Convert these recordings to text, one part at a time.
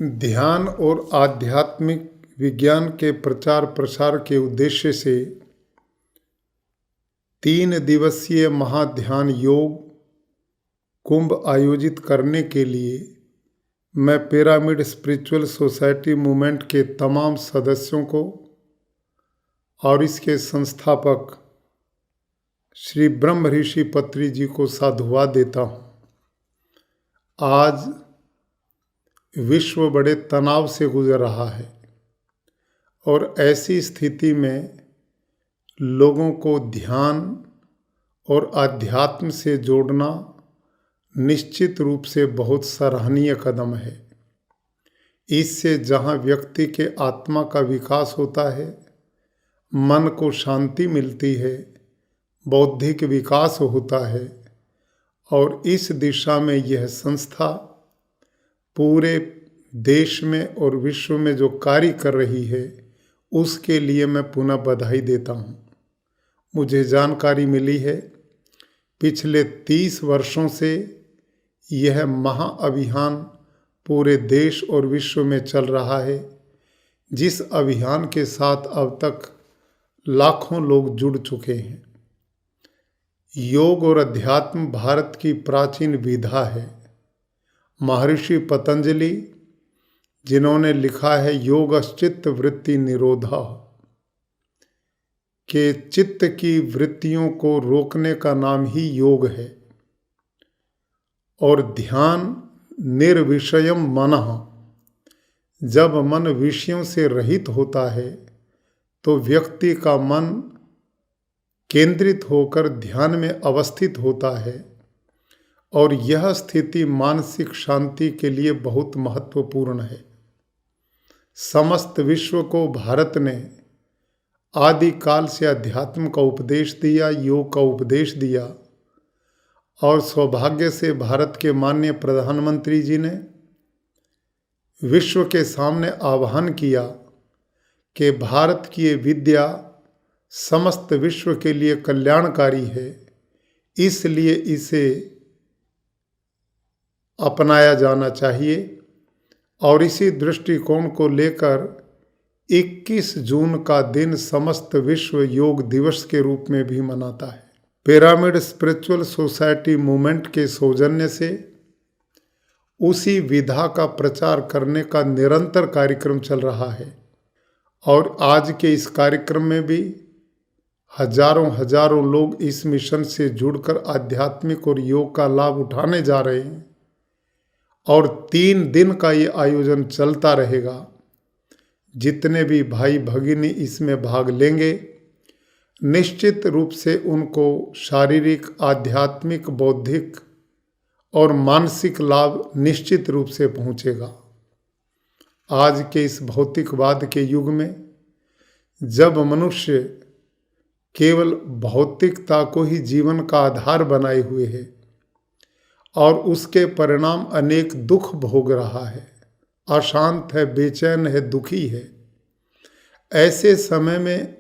ध्यान और आध्यात्मिक विज्ञान के प्रचार प्रसार के उद्देश्य से 3 दिवसीय महाध्यान योग कुंभ आयोजित करने के लिए मैं पिरामिड स्पिरिचुअल सोसाइटी मूवमेंट के तमाम सदस्यों को और इसके संस्थापक श्री ब्रह्म ऋषि पत्री जी को साधुवाद देता हूँ। आज विश्व बड़े तनाव से गुजर रहा है और ऐसी स्थिति में लोगों को ध्यान और अध्यात्म से जोड़ना निश्चित रूप से बहुत सराहनीय कदम है। इससे जहाँ व्यक्ति के आत्मा का विकास होता है, मन को शांति मिलती है, बौद्धिक विकास होता है और इस दिशा में यह संस्था पूरे देश में और विश्व में जो कार्य कर रही है उसके लिए मैं पुनः बधाई देता हूँ। मुझे जानकारी मिली है पिछले 30 वर्षों से यह महाअभियान पूरे देश और विश्व में चल रहा है, जिस अभियान के साथ अब तक लाखों लोग जुड़ चुके हैं। योग और अध्यात्म भारत की प्राचीन विधा है। महर्षि पतंजलि, जिन्होंने लिखा है योगश्चित्त वृत्ति निरोधा, के चित्त की वृत्तियों को रोकने का नाम ही योग है। और ध्यान निर्विषयम मनः, जब मन विषयों से रहित होता है तो व्यक्ति का मन केंद्रित होकर ध्यान में अवस्थित होता है और यह स्थिति मानसिक शांति के लिए बहुत महत्वपूर्ण है। समस्त विश्व को भारत ने आदिकाल से अध्यात्म का उपदेश दिया, योग का उपदेश दिया और सौभाग्य से भारत के माननीय प्रधानमंत्री जी ने विश्व के सामने आह्वान किया कि भारत की ये विद्या समस्त विश्व के लिए कल्याणकारी है, इसलिए इसे अपनाया जाना चाहिए। और इसी दृष्टिकोण को लेकर 21 जून का दिन समस्त विश्व योग दिवस के रूप में भी मनाता है। पिरामिड स्पिरिचुअल सोसाइटी मूवमेंट के सौजन्य से उसी विधा का प्रचार करने का निरंतर कार्यक्रम चल रहा है और आज के इस कार्यक्रम में भी हजारों लोग इस मिशन से जुड़कर आध्यात्मिक और योग का लाभ उठाने जा रहे हैं और 3 दिन का ये आयोजन चलता रहेगा। जितने भी भाई भगिनी इसमें भाग लेंगे, निश्चित रूप से उनको शारीरिक, आध्यात्मिक, बौद्धिक और मानसिक लाभ निश्चित रूप से पहुंचेगा। आज के इस भौतिकवाद के युग में जब मनुष्य केवल भौतिकता को ही जीवन का आधार बनाए हुए है और उसके परिणाम अनेक दुख भोग रहा है, अशांत है, बेचैन है, दुखी है, ऐसे समय में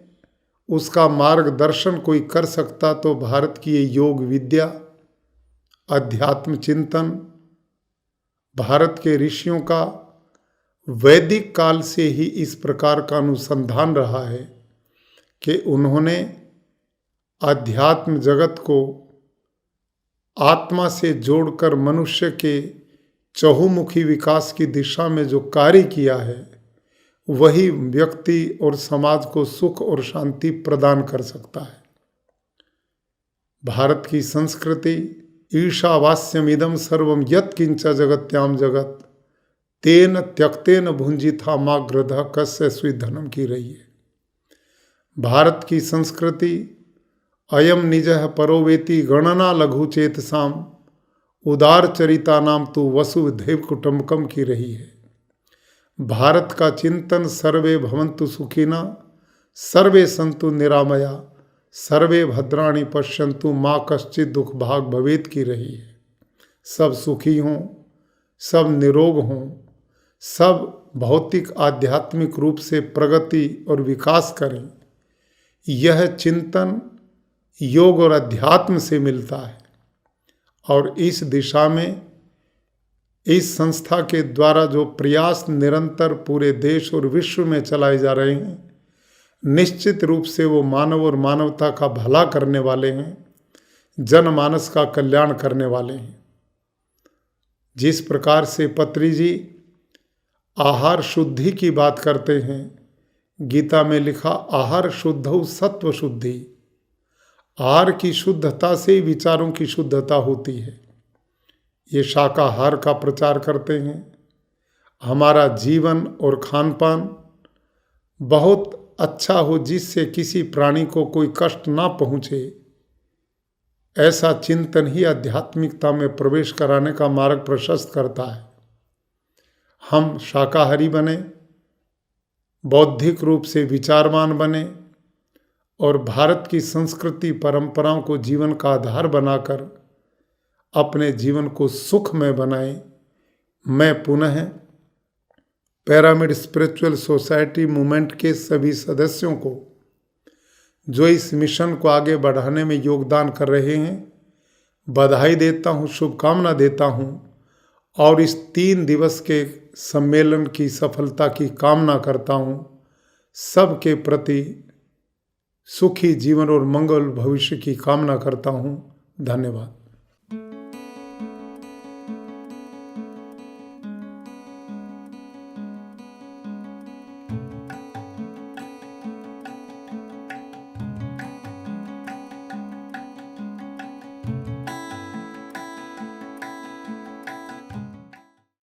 उसका मार्गदर्शन कोई कर सकता तो भारत की ये योग विद्या, अध्यात्म चिंतन, भारत के ऋषियों का वैदिक काल से ही इस प्रकार का अनुसंधान रहा है कि उन्होंने अध्यात्म जगत को आत्मा से जोड़कर मनुष्य के चहुमुखी विकास की दिशा में जो कार्य किया है वही व्यक्ति और समाज को सुख और शांति प्रदान कर सकता है। भारत की संस्कृति ईशावास्यमिदं सर्वं यत् किंच जगत्याम जगत तेन त्यक्तेन भुंजिथा माग्रधः कस्य स्विधनम की रही है। भारत की संस्कृति अयम निजः परोवेति गणना लघु चेतसाम उदार चरिता नाम तो वसुधैव कुटुंबकम की रही है। भारत का चिंतन सर्वे भवन्तु सुखिना सर्वे संतु निरामया सर्वे भद्राणि पश्यन्तु माँ कश्चित दुख भाग भवेत की रही है। सब सुखी हों, सब निरोग हों, सब भौतिक आध्यात्मिक रूप से प्रगति और विकास करें। यह चिंतन योग और अध्यात्म से मिलता है और इस दिशा में इस संस्था के द्वारा जो प्रयास निरंतर पूरे देश और विश्व में चलाए जा रहे हैं, निश्चित रूप से वो मानव और मानवता का भला करने वाले हैं, जनमानस का कल्याण करने वाले हैं। जिस प्रकार से पत्री जी आहार शुद्धि की बात करते हैं, गीता में लिखा आहार शुद्धौ सत्व शुद्धि, आहार की शुद्धता से विचारों की शुद्धता होती है। ये शाकाहार का प्रचार करते हैं। हमारा जीवन और खान पान बहुत अच्छा हो, जिससे किसी प्राणी को कोई कष्ट ना पहुँचे, ऐसा चिंतन ही आध्यात्मिकता में प्रवेश कराने का मार्ग प्रशस्त करता है। हम शाकाहारी बने, बौद्धिक रूप से विचारवान बने और भारत की संस्कृति परंपराओं को जीवन का आधार बनाकर अपने जीवन को सुखमय बनाएं। मैं पुनः पिरामिड स्पिरिचुअल सोसाइटी मूवमेंट के सभी सदस्यों को, जो इस मिशन को आगे बढ़ाने में योगदान कर रहे हैं, बधाई देता हूँ, शुभकामना देता हूँ और इस 3 दिवस के सम्मेलन की सफलता की कामना करता हूँ। सबके प्रति सुखी जीवन और मंगल भविष्य की कामना करता हूँ। धन्यवाद।